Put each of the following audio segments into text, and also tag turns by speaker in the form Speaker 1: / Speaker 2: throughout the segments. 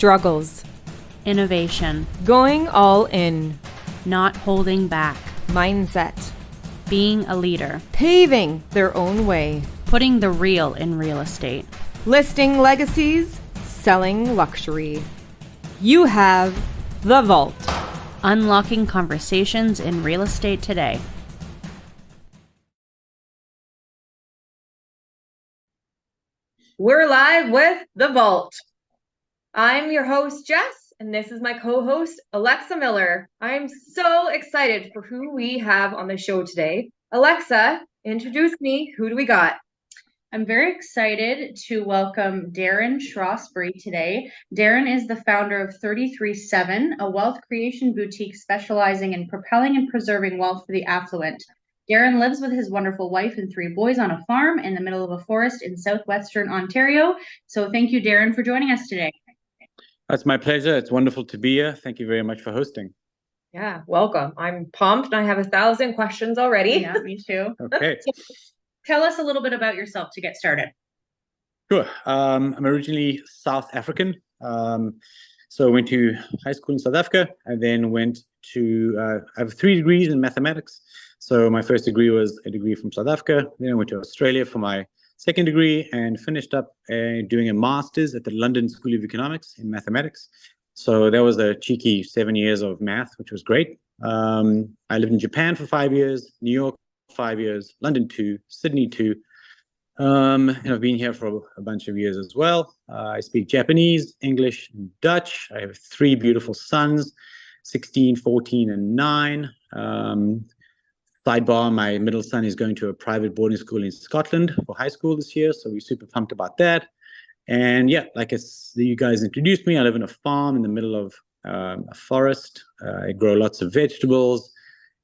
Speaker 1: struggles,
Speaker 2: innovation,
Speaker 1: going all in,
Speaker 2: not holding back,
Speaker 1: mindset,
Speaker 2: being a leader,
Speaker 1: paving their own way,
Speaker 2: putting the real in real estate,
Speaker 1: listing legacies, selling luxury. You have The Vault.
Speaker 2: unlocking conversations in real estate today.
Speaker 3: We're live with The Vault. I'm your host, Jess, and this is my co-host, Alexa Miller. I'm so excited for who we have on the show today. Alexa, introduce me. Who do we got?
Speaker 2: I'm very excited to welcome Derryn Shrosbree today. Derryn is the founder of 33/7, a wealth creation boutique specializing in propelling and preserving wealth for the affluent. Derryn lives with his wonderful wife and 3 boys on a farm in the middle of a forest in southwestern Ontario. So thank you, Derryn, for joining us today.
Speaker 4: That's my pleasure. It's wonderful to be here. Thank you very much for hosting.
Speaker 3: Yeah, welcome. I'm pumped and I have 1,000 questions already.
Speaker 2: Yeah, me too.
Speaker 4: Okay.
Speaker 2: Tell us a little bit about yourself to get started.
Speaker 4: Sure. I'm originally South African. So I went to high school in South Africa and then went to, I have 3 degrees in mathematics. So my first degree was a degree from South Africa. Then I went to Australia for my second degree and finished up doing a master's at the London School of Economics in mathematics. So that was a cheeky 7 years of math, which was great. I lived in Japan for 5 years, New York 5 years, London 2, Sydney 2. And I've been here for a bunch of years as well. I speak Japanese, English, and Dutch. I have 3 beautiful sons, 16, 14, and 9. Sidebar, my middle son is going to a private boarding school in Scotland for high school this year, so we're super pumped about that. And yeah, like you guys introduced me, I live in a farm in the middle of a forest. I grow lots of vegetables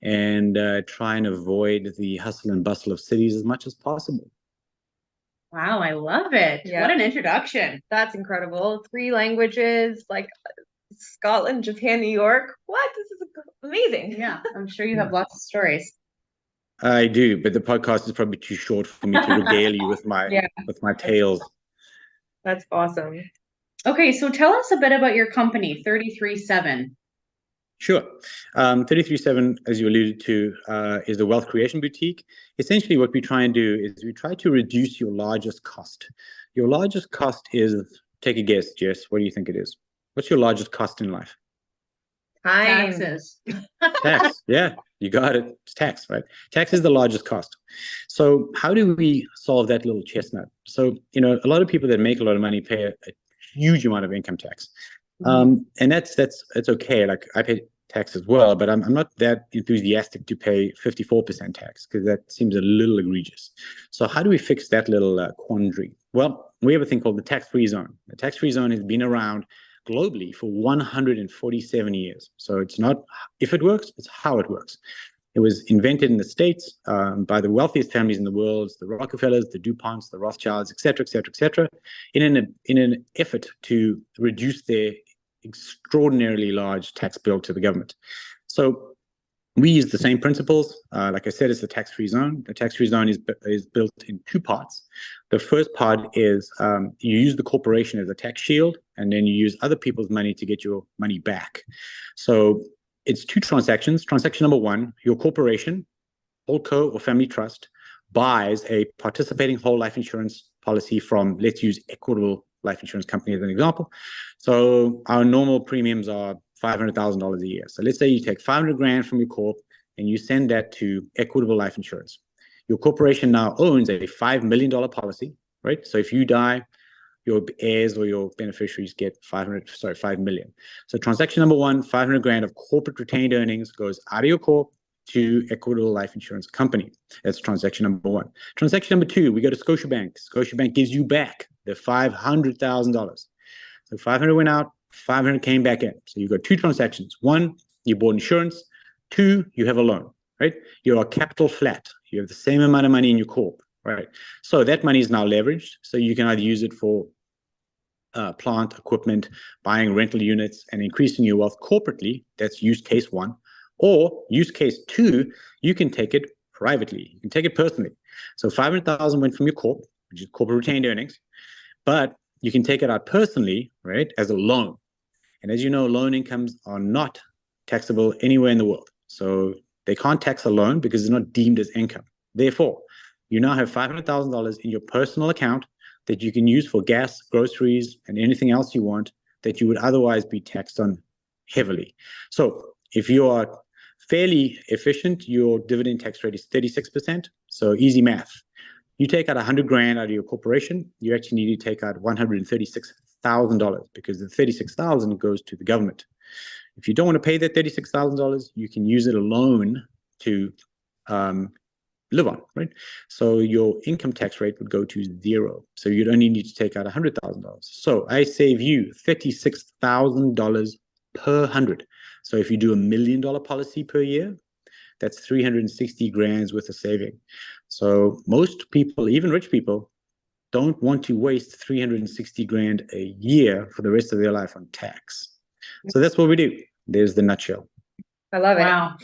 Speaker 4: and try and avoid the hustle and bustle of cities as much as possible.
Speaker 2: Wow, I love it.
Speaker 3: Yeah.
Speaker 2: What an introduction.
Speaker 3: That's incredible. 3 languages, like Scotland, Japan, New York. What? This is amazing.
Speaker 2: Yeah, I'm sure you have lots of stories.
Speaker 4: I do, but the podcast is probably too short for me to regale you with my tales.
Speaker 3: That's awesome.
Speaker 2: Okay, so tell us a bit about your company, 33/7.
Speaker 4: Sure. 33/7, as you alluded to, is the wealth creation boutique. Essentially, what we try and do is we try to reduce your largest cost. Your largest cost is, take a guess, Jess, what do you think it is? What's your largest cost in life?
Speaker 3: Time.
Speaker 2: Taxes.
Speaker 4: Tax. Yeah, you got it. It's tax, right? Tax is the largest cost. So how do we solve that little chestnut? So, a lot of people that make a lot of money pay a huge amount of income tax. And that's okay. Like I pay tax as well, but I'm not that enthusiastic to pay 54% tax because that seems a little egregious. So how do we fix that little quandary? Well, we have a thing called the tax-free zone. The tax-free zone has been around globally for 147 years. So it's not if it works, it's how it works. It was invented in the States by the wealthiest families in the world, the Rockefellers, the DuPonts, the Rothschilds, et cetera, et cetera, et cetera, in an effort to reduce their extraordinarily large tax bill to the government. So we use the same principles. Like I said, it's the tax-free zone. The tax-free zone is built in 2 parts. The first part is you use the corporation as a tax shield, and then you use other people's money to get your money back. So it's 2 transactions. Transaction number 1, your corporation, holdco or family trust, buys a participating whole life insurance policy from, let's use Equitable Life Insurance Company as an example. So our normal premiums are $500,000 a year. So let's say you take 500 grand from your corp and you send that to Equitable Life Insurance. Your corporation now owns a $5 million policy, right? So if you die, your heirs or your beneficiaries get 5 million. So transaction number 1, 500 grand of corporate retained earnings goes out of your corp to Equitable Life Insurance Company. That's transaction number 1. Transaction number 2, we go to Scotiabank. Scotiabank gives you back the $500,000. So 500 went out, 500 came back in. So you've got 2 transactions. 1, you bought insurance. 2, you have a loan, right? You are capital flat. You have the same amount of money in your corp, right? So that money is now leveraged. So you can either use it for plant, equipment, buying rental units, and increasing your wealth corporately. That's use case 1. Or use case 2, you can take it privately. You can take it personally. So 500,000 went from your corp, which is corporate retained earnings, but you can take it out personally, right, as a loan. And as you know, loan incomes are not taxable anywhere in the world. So they can't tax a loan because it's not deemed as income. Therefore, you now have $500,000 in your personal account that you can use for gas, groceries, and anything else you want that you would otherwise be taxed on heavily. So if you are fairly efficient, your dividend tax rate is 36%. So easy math. You take out 100 grand out of your corporation, you actually need to take out $136,000 because the 36,000 goes to the government. If you don't want to pay that $36,000, you can use it alone to live on, right? So your income tax rate would go to 0. So you'd only need to take out $100,000. So I save you $36,000 per 100. So if you do $1 million policy per year, that's 360 grand's worth of saving. So most people, even rich people, don't want to waste 360 grand a year for the rest of their life on tax. So that's what we do. There's the nutshell.
Speaker 3: I love it.
Speaker 2: Wow.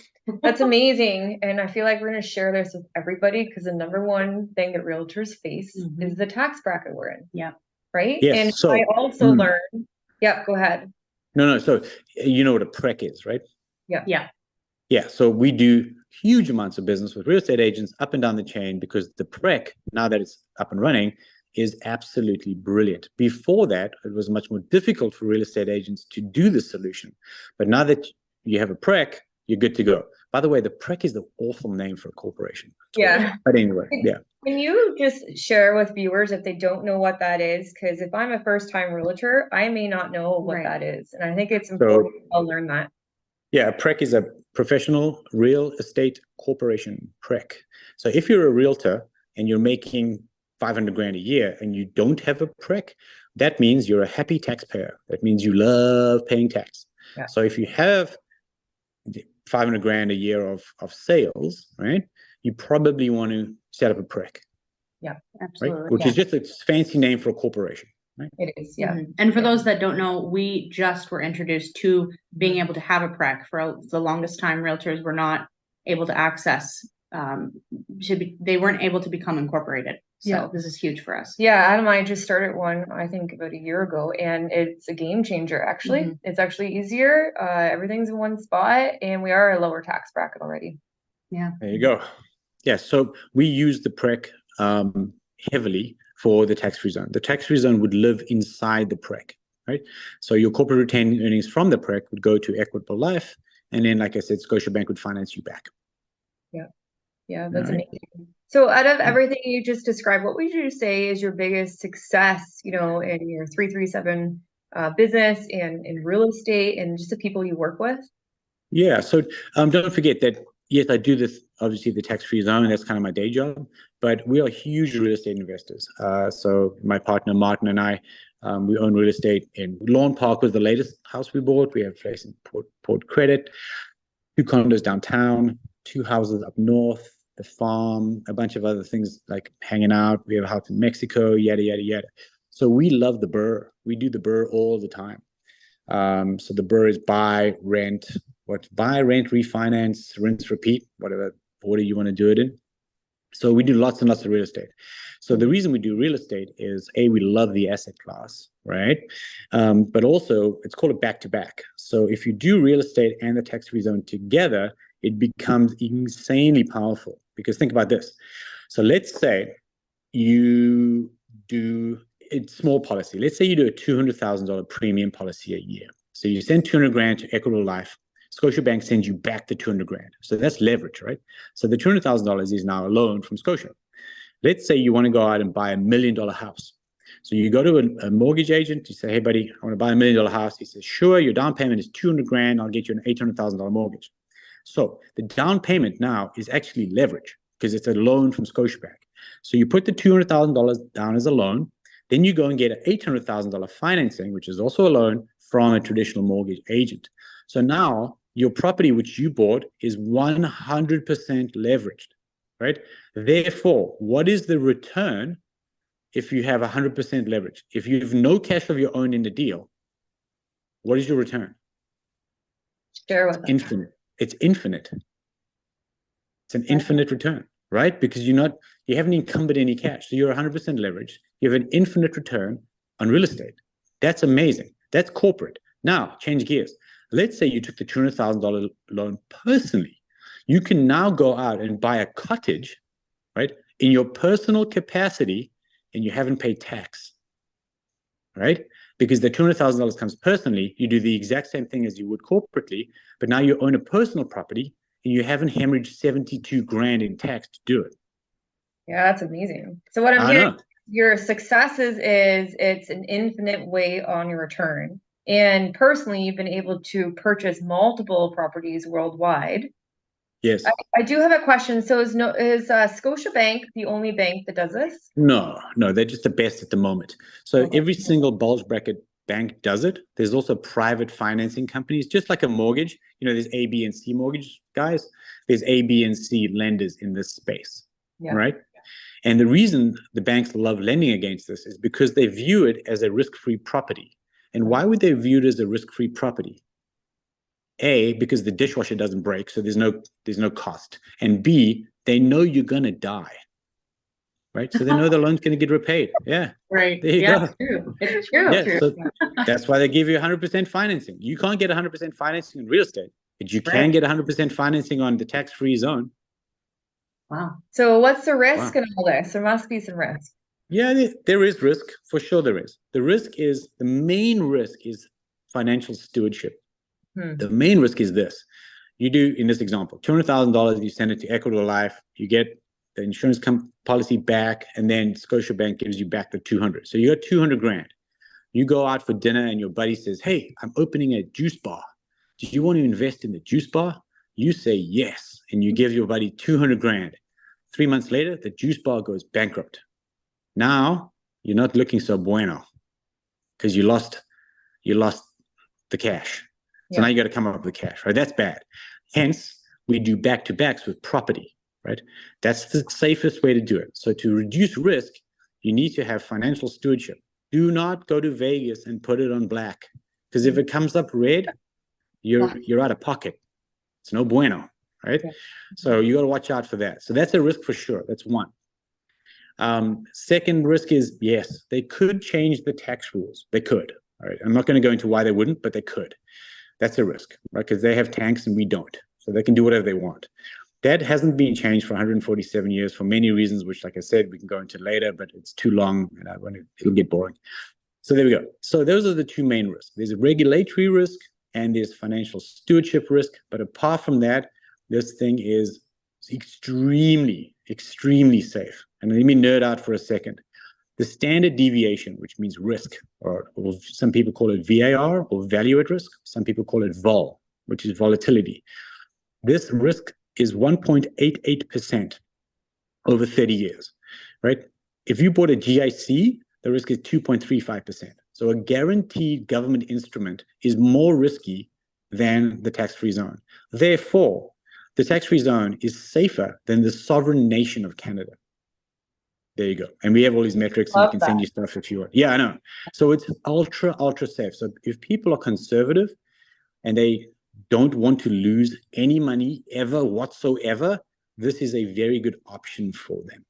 Speaker 3: That's amazing. And I feel like we're going to share this with everybody because the number one thing that realtors face is the tax bracket we're in.
Speaker 2: Yeah.
Speaker 3: Right.
Speaker 4: Yes,
Speaker 3: And
Speaker 4: so-
Speaker 3: I also learned. Yeah, go ahead.
Speaker 4: No. So you know what a PREC is, right?
Speaker 3: Yeah.
Speaker 2: Yeah.
Speaker 4: Yeah. So we do huge amounts of business with real estate agents up and down the chain because the PREC, now that it's up and running, is absolutely brilliant. Before that, it was much more difficult for real estate agents to do the solution. But now that you have a PREC, you're good to go. By the way, the PREC is the awful name for a corporation.
Speaker 3: Yeah.
Speaker 4: But anyway, yeah.
Speaker 3: Can you just share with viewers if they don't know what that is? Because if I'm a first-time realtor, I may not know what
Speaker 2: Right.
Speaker 3: that is. And I think it's important I'll learn that.
Speaker 4: Yeah, a PREC is a professional real estate corporation, PREC. So if you're a realtor and you're making 500 grand a year and you don't have a PREC, that means you're a happy taxpayer. That means you love paying tax.
Speaker 3: Yeah.
Speaker 4: So if you have 500 grand a year of sales, right, you probably want to set up a PREC,
Speaker 3: Yeah,
Speaker 2: Absolutely.
Speaker 4: right? Which is just a fancy name for a corporation. Right?
Speaker 3: it is. Yeah.
Speaker 2: And for those that don't know, we just were introduced to being able to have a PREC. For the longest time, realtors were not able to access, they weren't able to become incorporated. So
Speaker 3: Yeah.
Speaker 2: this is huge for us.
Speaker 3: Yeah, Adam and I just started one, I think about a year ago, and it's a game changer, actually. It's actually easier. Everything's in one spot, and we are a lower tax bracket already.
Speaker 2: Yeah.
Speaker 4: There you go. Yeah, so we use the PREC heavily for the tax-free zone. The tax-free zone would live inside the PREC, right? So your corporate retained earnings from the PREC would go to Equitable Life, and then, like I said, Scotiabank would finance you back.
Speaker 3: Yeah, that's
Speaker 4: Right.
Speaker 3: amazing. So out of everything you just described, what would you say is your biggest success, in your 337 business and in real estate and just the people you work with?
Speaker 4: Yeah, so don't forget that, yes, I do this, obviously, the tax-free zone. That's kind of my day job, but we are huge real estate investors. So my partner, Martin, and I, we own real estate in Lawn Park was the latest house we bought. We have a place in Port Credit, 2 condos downtown, 2 houses up north, the farm, a bunch of other things like hanging out. We have a house in Mexico, yada, yada, yada. So we love the BRRRR. We do the BRRRR all the time. So the BRRRR is buy, rent, refinance, rinse, repeat, whatever order you want to do it in. So we do lots and lots of real estate. So the reason we do real estate is, A, we love the asset class, right? But also it's called a back-to-back. So if you do real estate and the tax-free zone together, it becomes insanely powerful. Because think about this. So let's say you do a small policy. Let's say you do a $200,000 premium policy a year. So you send 200 grand to Equitable Life. Scotiabank sends you back the 200 grand. So that's leverage, right? So the $200,000 is now a loan from Scotia. Let's say you want to go out and buy $1 million house. So you go to a mortgage agent, you say, hey buddy, I want to buy $1 million house. He says, sure, your down payment is 200 grand. I'll get you an $800,000 mortgage. So the down payment now is actually leverage because it's a loan from Scotiabank. So you put the $200,000 down as a loan, then you go and get an $800,000 financing, which is also a loan from a traditional mortgage agent. So now your property, which you bought, is 100% leveraged, right? Therefore, what is the return if you have 100% leverage? If you have no cash of your own in the deal, what is your return?
Speaker 3: Share with us.
Speaker 4: Infinite. It's infinite. It's an infinite return, right? Because you haven't encumbered any cash. So you're 100% leverage. You have an infinite return on real estate. That's amazing. That's corporate. Now, change gears. Let's say you took the $200,000 loan personally. You can now go out and buy a cottage, right, in your personal capacity, and you haven't paid tax, right? Because the $200,000 comes personally, you do the exact same thing as you would corporately, but now you own a personal property and you haven't hemorrhaged 72 grand in tax to do it.
Speaker 3: Yeah, that's amazing. So what I'm hearing, your successes is it's an infinite way on your return. And personally, you've been able to purchase multiple properties worldwide.
Speaker 4: Yes.
Speaker 3: I do have a question. So is Scotiabank the only bank that does this?
Speaker 4: No, they're just the best at the moment. So every single bulge bracket bank does it. There's also private financing companies, just like a mortgage. You know, there's A, B, and C mortgage guys. There's A, B, and C lenders in this space, right? And the reason the banks love lending against this is because they view it as a risk-free property. And why would they view it as a risk-free property? A, because the dishwasher doesn't break, so there's no cost. And B, they know you're gonna die, right? So they know the loan's gonna get repaid. Yeah,
Speaker 2: right.
Speaker 4: There you go.
Speaker 2: It's true. It's true.
Speaker 4: Yeah, so that's why they give you 100% financing. You can't get 100% financing in real estate, but you can get 100% financing on the tax-free zone.
Speaker 2: Wow.
Speaker 3: So what's the risk in all this? There must be some risk.
Speaker 4: Yeah, there is risk. For sure there is. The main risk is financial stewardship. The main risk is this. You do, in this example, $200,000, you send it to Equitable Life, you get the insurance policy back, and then Scotiabank gives you back the 200. So you got 200 grand. You go out for dinner and your buddy says, hey, I'm opening a juice bar. Do you want to invest in the juice bar? You say yes, and you give your buddy 200 grand. 3 months later, the juice bar goes bankrupt. Now you're not looking so bueno because you lost the cash. So now you got to come up with the cash, right? That's bad. Hence, we do back-to-backs with property, right? That's the safest way to do it. So to reduce risk, you need to have financial stewardship. Do not go to Vegas and put it on black, because if it comes up red, you're out of pocket. It's no bueno, right? So you got to watch out for that. So that's a risk for sure. That's one. Second risk is, yes, they could change the tax rules. They could. All right. I'm not going to go into why they wouldn't, but they could. That's a risk, right? Because they have tanks and we don't. So they can do whatever they want. That hasn't been changed for 147 years for many reasons, which, like I said, we can go into later, but it's too long and it'll get boring. So there we go. So those are the two main risks. There's a regulatory risk and there's financial stewardship risk. But apart from that, this thing is extremely, extremely safe. And let me nerd out for a second. The standard deviation, which means risk, or some people call it VAR or value at risk. Some people call it vol, which is volatility. This risk is 1.88% over 30 years, right? If you bought a GIC, the risk is 2.35%. So a guaranteed government instrument is more risky than the tax-free zone. Therefore, the tax-free zone is safer than the sovereign nation of Canada. There you go. And we have all these metrics and we can send you stuff if you want. Yeah, I know. So it's ultra, ultra safe. So if people are conservative and they don't want to lose any money ever whatsoever, this is a very good option for them.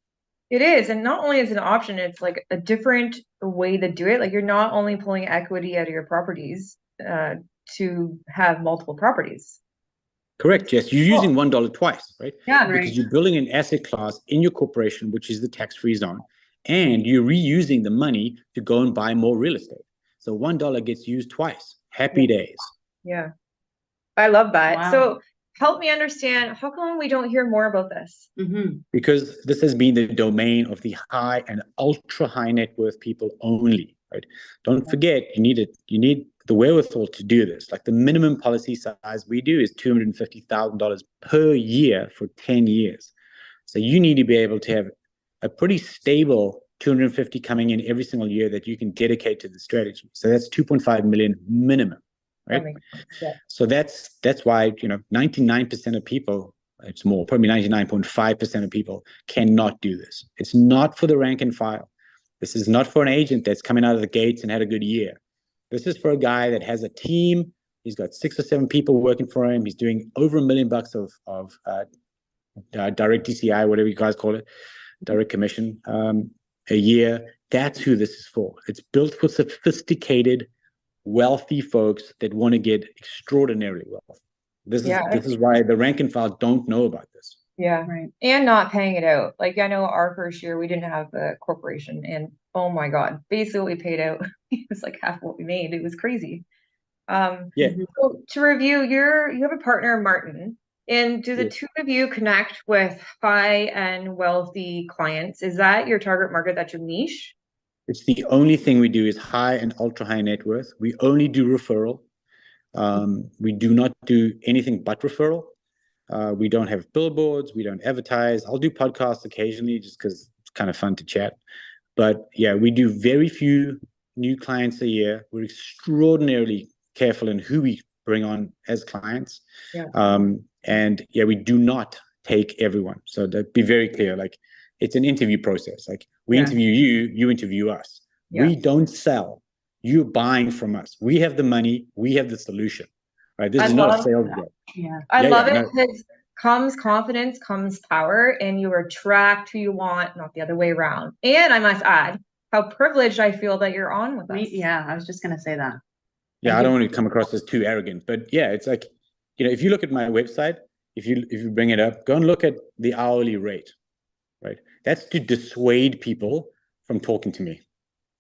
Speaker 3: It is. And not only is it an option, it's like a different way to do it. Like you're not only pulling equity out of your properties to have multiple properties.
Speaker 4: Correct, Jess. You're using $1 twice, right?
Speaker 3: Yeah,
Speaker 4: because you're building an asset class in your corporation, which is the tax-free zone, and you're reusing the money to go and buy more real estate. So $1 gets used twice. Happy days.
Speaker 3: Yeah, I love that.
Speaker 2: Wow.
Speaker 3: So help me understand, how come we don't hear more about this?
Speaker 4: Because this has been the domain of the high and ultra high net worth people only, right? Don't forget, you need the wherewithal to do this. Like the minimum policy size we do is $250,000 per year for 10 years. So you need to be able to have a pretty stable 250 coming in every single year that you can dedicate to the strategy. So that's 2.5 million minimum, right? So that's why, 99% of people, it's more, probably 99.5% of people cannot do this. It's not for the rank and file. This is not for an agent that's coming out of the gates and had a good year. This is for a guy that has a team. He's got 6 or 7 people working for him. He's doing over $1 million of direct DCI, whatever you guys call it, direct commission a year. That's who this is for. It's built for sophisticated wealthy folks that want to get extraordinarily wealthy. This
Speaker 3: Yeah.
Speaker 4: is why the rank and file don't know about this.
Speaker 3: Yeah.
Speaker 2: Right.
Speaker 3: And not paying it out. Like I know our first year we didn't have a corporation, and oh my God, basically what we paid out it was like half what we made. It was crazy.
Speaker 4: Yeah.
Speaker 3: So to review, you have a partner, Martin, and do the
Speaker 4: Yes.
Speaker 3: two of you connect with high and wealthy clients? Is that your target market? That's your niche?
Speaker 4: It's the only thing we do is high and ultra high net worth. We only do referral. We do not do anything but referral. We don't have billboards. We don't advertise. I'll do podcasts occasionally just because it's kind of fun to chat. But yeah, we do very few new clients a year. We're extraordinarily careful in who we bring on as clients.
Speaker 3: Yeah.
Speaker 4: And yeah, we do not take everyone. So to be very clear, like it's an interview process. Like we interview you, you interview us.
Speaker 3: Yeah.
Speaker 4: We don't sell. You're buying from us. We have the money. We have the solution. Right? This is not a sales job.
Speaker 2: Yeah.
Speaker 3: I
Speaker 4: Yeah,
Speaker 3: love
Speaker 4: yeah,
Speaker 3: it because comes confidence, comes power, and you attract who you want, not the other way around. And I must add how privileged I feel that you're on with us.
Speaker 2: Yeah, I was just gonna say that.
Speaker 4: Yeah, I don't want to come across as too arrogant, but yeah, it's like, if you look at my website, if you bring it up, go and look at the hourly rate, right? That's to dissuade people from talking to me.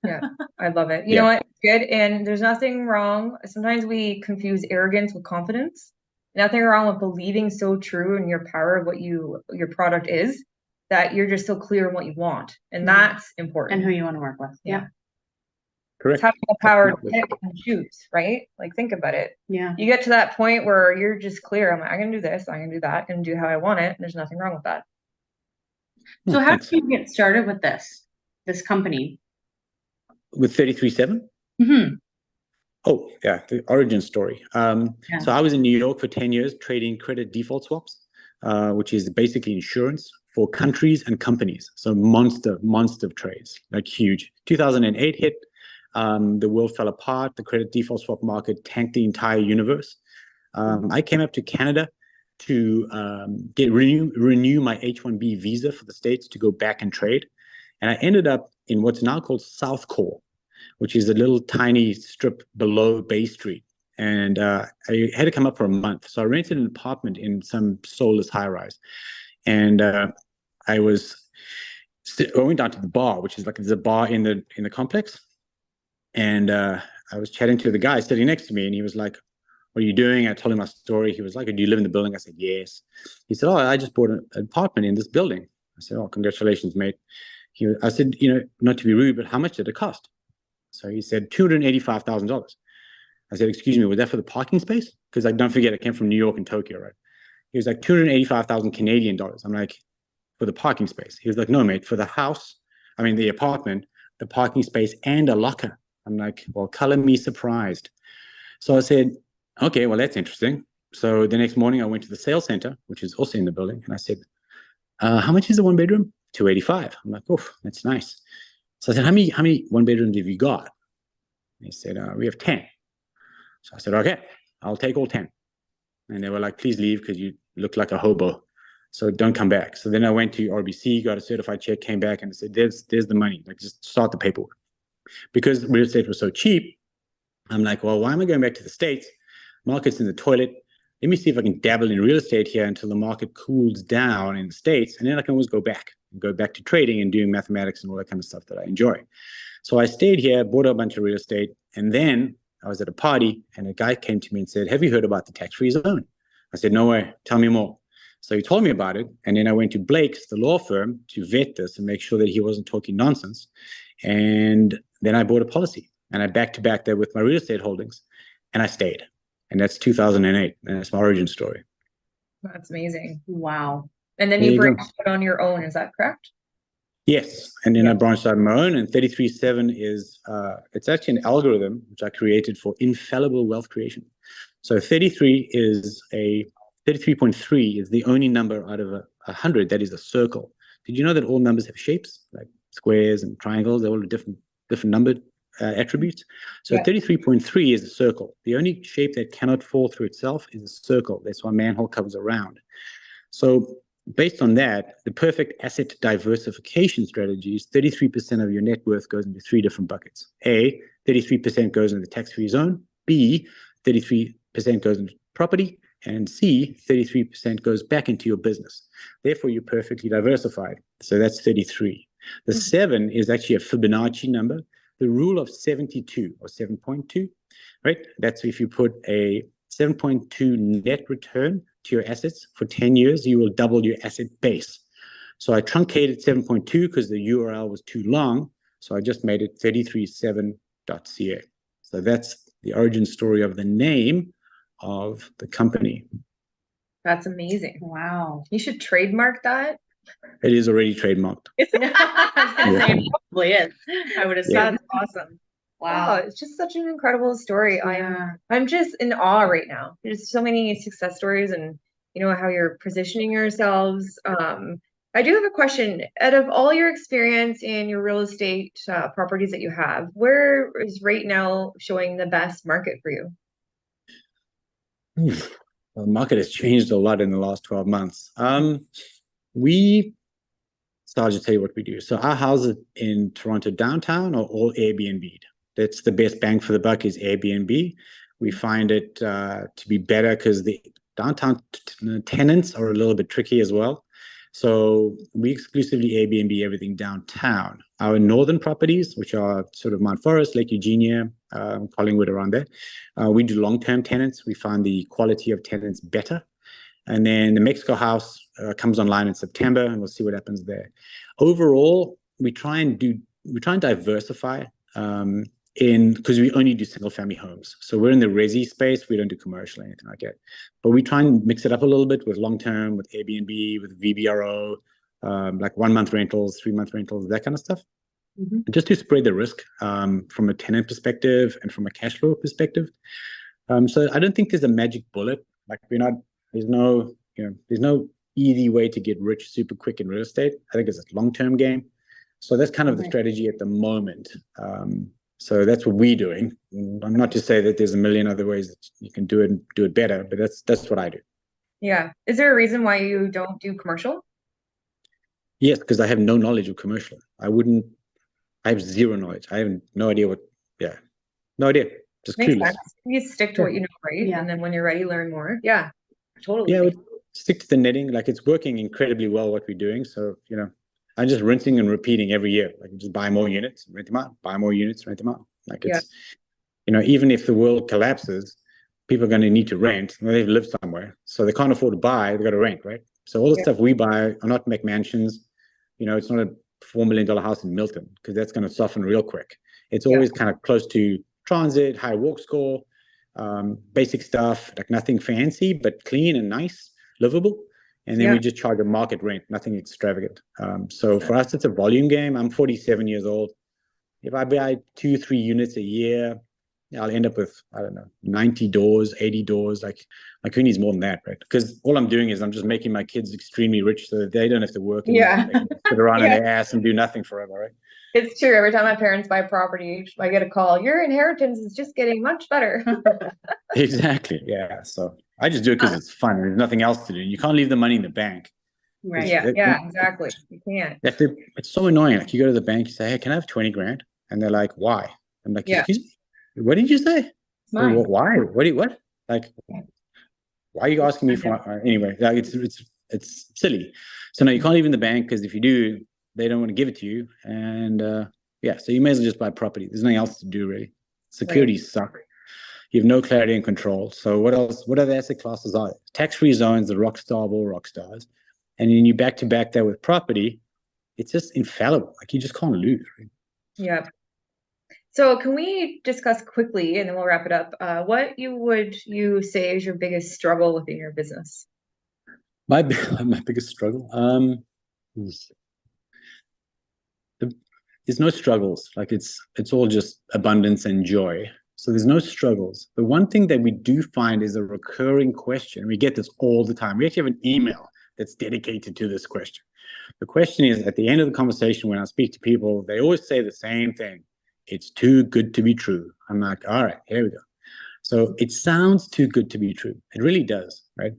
Speaker 3: Yeah, I love it. You
Speaker 4: Yeah.
Speaker 3: know what? Good. And there's nothing wrong. Sometimes we confuse arrogance with confidence. Nothing wrong with believing so true in your power of what your product is, that you're just so clear on what you want. And that's important.
Speaker 2: And who you want to work with.
Speaker 3: Yeah.
Speaker 4: Correct.
Speaker 3: It's having the power to pick and choose, right? Like think about it.
Speaker 2: Yeah.
Speaker 3: You get to that point where you're just clear. I'm like, I'm gonna do this, I'm gonna do that, I'm gonna do how I want it. And there's nothing wrong with that.
Speaker 2: So how
Speaker 4: Thanks.
Speaker 2: did you get started with this company?
Speaker 4: With 33.7?
Speaker 2: Mm-hmm.
Speaker 4: Oh, yeah, the origin story.
Speaker 2: Yeah.
Speaker 4: So I was in New York for 10 years trading credit default swaps, which is basically insurance for countries and companies. So monster of trades, like huge. 2008 hit, the world fell apart. The credit default swap market tanked the entire universe. I came up to Canada to renew my H-1B visa for the States to go back and trade. And I ended up in what's now called South Core, which is a little tiny strip below Bay Street. And I had to come up for a month. So I rented an apartment in some soulless high-rise. And I went down to the bar, which is like there's a bar in the complex. And I was chatting to the guy sitting next to me, and he was like, "What are you doing?" I told him my story. He was like, "Do you live in the building?" I said, "Yes." He said, "Oh, I just bought an apartment in this building." I said, "Oh, congratulations, mate." I said, not to be rude, but how much did it cost? So he said, $285,000. I said, "Excuse me, was that for the parking space?" Because don't forget, I came from New York and Tokyo, right? He was like, 285,000 Canadian dollars. I'm like, "For the parking space?" He was like, "No, mate, for the house, the apartment, the parking space, and a locker." I'm like, "Well, color me surprised." So I said, "Okay, well, that's interesting." So the next morning I went to the sales center, which is also in the building. And I said, "How much is the one bedroom?" 285. I'm like, "Oh, that's nice." So I said, how many one bedrooms have you got?" And he said, "We have 10. So I said, "Okay, I'll take all 10. And they were like, "Please leave because you look like a hobo. So don't come back." So then I went to RBC, got a certified check, came back and said, there's the money. Like, just start the paperwork. Because real estate was so cheap, I'm like, well, why am I going back to the States? Market's in the toilet. Let me see if I can dabble in real estate here until the market cools down in the States. And then I can always go back to trading and doing mathematics and all that kind of stuff that I enjoy. So I stayed here, bought a bunch of real estate. And then I was at a party and a guy came to me and said, "Have you heard about the tax-free zone?" I said, "No way. Tell me more." So he told me about it. And then I went to Blake's, the law firm, to vet this and make sure that he wasn't talking nonsense. And then I bought a policy and I back-to-back that with my real estate holdings and I stayed. And that's 2008. And that's my origin story.
Speaker 3: That's amazing.
Speaker 2: Wow.
Speaker 3: And then
Speaker 4: There
Speaker 3: you
Speaker 4: you
Speaker 3: break
Speaker 4: go.
Speaker 3: it on your own. Is that correct?
Speaker 4: Yes. And then I branched out on my own. And 33.7 is, it's actually an algorithm which I created for infallible wealth creation. So 33.3 is the only number out of 100 that is a circle. Did you know that all numbers have shapes, like squares and triangles? They're all different numbered attributes. So 33.3 is a circle. The only shape that cannot fall through itself is a circle. That's why manhole covers are round. So based on that, the perfect asset diversification strategy is 33% of your net worth goes into 3 different buckets. A, 33% goes in the tax-free zone, B, 33% goes into property, and C, 33% goes back into your business. Therefore, you're perfectly diversified. So that's 33. The 7 is actually a Fibonacci number. The rule of 72 or 7.2, right? That's if you put a 7.2 net return to your assets for 10 years, you will double your asset base. So I truncated 7.2 because the URL was too long. So I just made it 337.ca. So that's the origin story of the name of the company.
Speaker 3: That's amazing.
Speaker 2: Wow.
Speaker 3: You should trademark that.
Speaker 4: It is already trademarked.
Speaker 2: I was gonna say it probably is. I would assume.
Speaker 3: That's awesome.
Speaker 2: Wow.
Speaker 3: Wow, it's just such an incredible story.
Speaker 2: Yeah.
Speaker 3: I'm just in awe right now. There's so many success stories, and how you're positioning yourselves. I do have a question. Out of all your experience in your real estate properties that you have, where is right now showing the best market for you?
Speaker 4: The market has changed a lot in the last 12 months. I'll just tell you what we do. So our houses in Toronto downtown are all Airbnb'd. That's the best bang for the buck is Airbnb. We find it to be better because the downtown tenants are a little bit tricky as well. So we exclusively Airbnb everything downtown. Our northern properties, which are sort of Mount Forest, Lake Eugenia, Collingwood around there, we do long-term tenants. We find the quality of tenants better. And then the Mexico house comes online in September, and we'll see what happens there. Overall, we try and diversify because we only do single family homes. So we're in the resi space. We don't do commercial or anything like that. But we try and mix it up a little bit with long-term, with Airbnb, with VBRO, like 1 month rentals, 3 month rentals, that kind of stuff. Just to spread the risk from a tenant perspective and from a cash flow perspective. So I don't think there's a magic bullet. Like there's no easy way to get rich super quick in real estate. I think it's a long-term game. So that's kind of the strategy at the moment. So that's what we're doing. I'm not to say that there's a million other ways that you can do it and do it better, but that's what I do.
Speaker 3: Yeah. Is there a reason why you don't do commercial?
Speaker 4: Yes, because I have no knowledge of commercial. I have zero knowledge. I have no idea no idea. Just
Speaker 3: Makes
Speaker 4: clueless.
Speaker 3: sense. You stick to what you know, right?
Speaker 2: Yeah.
Speaker 3: And then when you're ready, learn more. Yeah, totally.
Speaker 4: Yeah, I would stick to the knitting. Like it's working incredibly well what we're doing. So, I'm just rinsing and repeating every year. Like just buy more units, rent them out, buy more units, rent them out. Like it's, even if the world collapses, people are going to need to rent. They've lived somewhere. So they can't afford to buy, they've got to rent, right? So all the stuff we buy are not McMansions. It's not a $4 million house in Milton because that's going to soften real quick. It's always kind of close to transit, high walk score, basic stuff, like nothing fancy, but clean and nice, livable. And then we just charge a market rent, nothing extravagant. So for us, it's a volume game. I'm 47 years old. If I buy 2-3 units a year, I'll end up with, 90 doors, 80 doors. Like who needs more than that, right? Because all I'm doing is I'm just making my kids extremely rich so that they don't have to work and they can sit around on their ass and do nothing forever, right?
Speaker 3: It's true. Every time my parents buy property, I get a call. Your inheritance is just getting much better.
Speaker 4: Exactly. Yeah. So I just do it because it's fun. There's nothing else to do. You can't leave the money in the bank.
Speaker 2: Right.
Speaker 3: Yeah, exactly. You can't.
Speaker 4: It's so annoying. Like you go to the bank, you say, "Hey, can I have 20 grand?" And they're like, "Why?" I'm like, "Excuse me, what did you say? Why? What? Like, why are you asking me for?" Anyway, like it's silly. So no, you can't leave in the bank because if you do, they don't want to give it to you. And so you may as well just buy property. There's nothing else to do really. Securities suck. You have no clarity and control. So what else? What other asset classes are there? Tax-free zones, the rock star of all rock stars. And then you back to back that with property, it's just infallible. Like you just can't lose. Right?
Speaker 3: Yeah. So can we discuss quickly, and then we'll wrap it up, what would you say is your biggest struggle within your business?
Speaker 4: My biggest struggle? There's no struggles. Like it's all just abundance and joy. So there's no struggles. The one thing that we do find is a recurring question. We get this all the time. We actually have an email that's dedicated to this question. The question is, at the end of the conversation, when I speak to people, they always say the same thing. It's too good to be true. I'm like, all right, here we go. So it sounds too good to be true. It really does, right?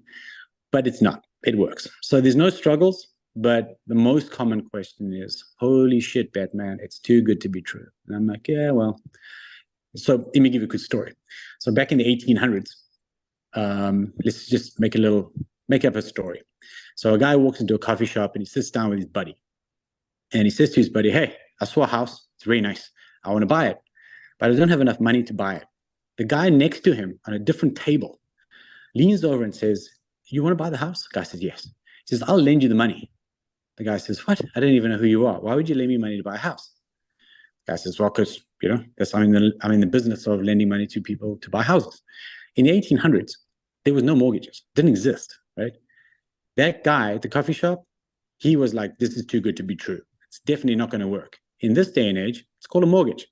Speaker 4: But it's not. It works. So there's no struggles. But the most common question is, holy shit, Batman, it's too good to be true. And I'm like, yeah, well, So let me give you a good story. So back in the 1800s, let's just make up a story. So a guy walks into a coffee shop and he sits down with his buddy. And he says to his buddy, hey, I saw a house. It's very nice. I want to buy it, but I don't have enough money to buy it. The guy next to him on a different table leans over and says, you want to buy the house? The guy says, yes. He says, I'll lend you the money. The guy says, what? I don't even know who you are. Why would you lend me money to buy a house? The guy says, well, because, I'm in the business of lending money to people to buy houses. In the 1800s, there was no mortgages. It didn't exist, right? That guy at the coffee shop, he was like, this is too good to be true. It's definitely not going to work. In this day and age, it's called a mortgage.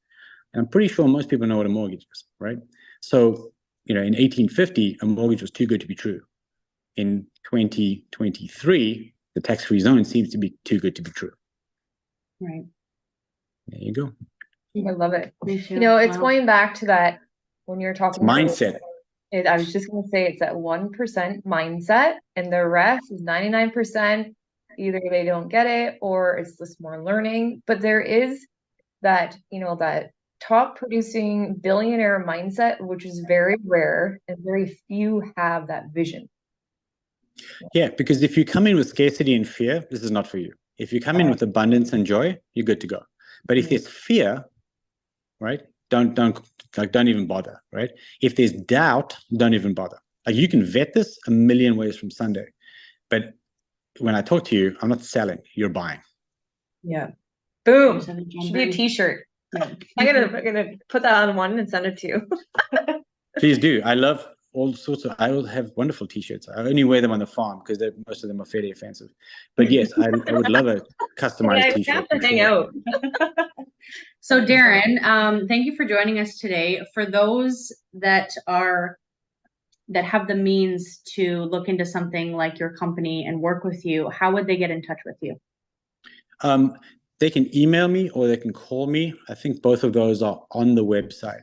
Speaker 4: And I'm pretty sure most people know what a mortgage is, right? So, in 1850, a mortgage was too good to be true. In 2023, the tax-free zone seems to be too good to be true.
Speaker 2: Right.
Speaker 4: There you go.
Speaker 3: I love it.
Speaker 2: It's
Speaker 3: It's going back to that when you're talking about
Speaker 4: Mindset.
Speaker 3: I was just going to say it's that 1% mindset, and the rest is 99%. Either they don't get it or it's just more learning. But there is that, that top producing billionaire mindset, which is very rare and very few have that vision.
Speaker 4: Yeah, because if you come in with scarcity and fear, this is not for you. If you come in with abundance and joy, you're good to go. But if there's fear, right, don't even bother, right? If there's doubt, don't even bother. Like, you can vet this a million ways from Sunday, but when I talk to you, I'm not selling, you're buying.
Speaker 3: Yeah. Boom. Should be a t-shirt. I'm gonna put that on one and send it to you.
Speaker 4: Please do. I love all sorts of, I will have wonderful t-shirts. I only wear them on the farm because most of them are fairly offensive. But yes, I would love a customized t-shirt.
Speaker 3: Have to hang out.
Speaker 2: So Derryn, thank you for joining us today. For those that have the means to look into something like your company and work with you, how would they get in touch with you?
Speaker 4: They can email me or they can call me. I think both of those are on the website.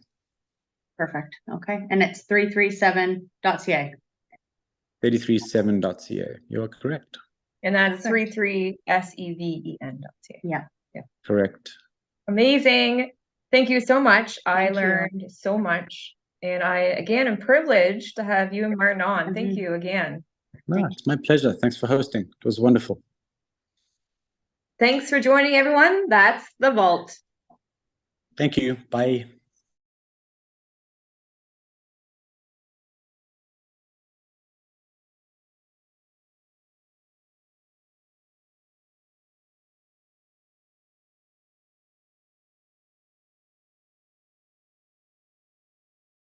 Speaker 2: Perfect. Okay. And it's 337.ca.
Speaker 4: 337.ca. You are correct.
Speaker 3: And that's 33seven.ca.
Speaker 2: Yeah.
Speaker 4: Correct.
Speaker 3: Amazing. Thank you so much. I learned so much. And I, again, am privileged to have you and Martin on. Thank you again.
Speaker 4: No, it's my pleasure. Thanks for hosting. It was wonderful.
Speaker 3: Thanks for joining, everyone. That's The Vault.
Speaker 4: Thank you. Bye.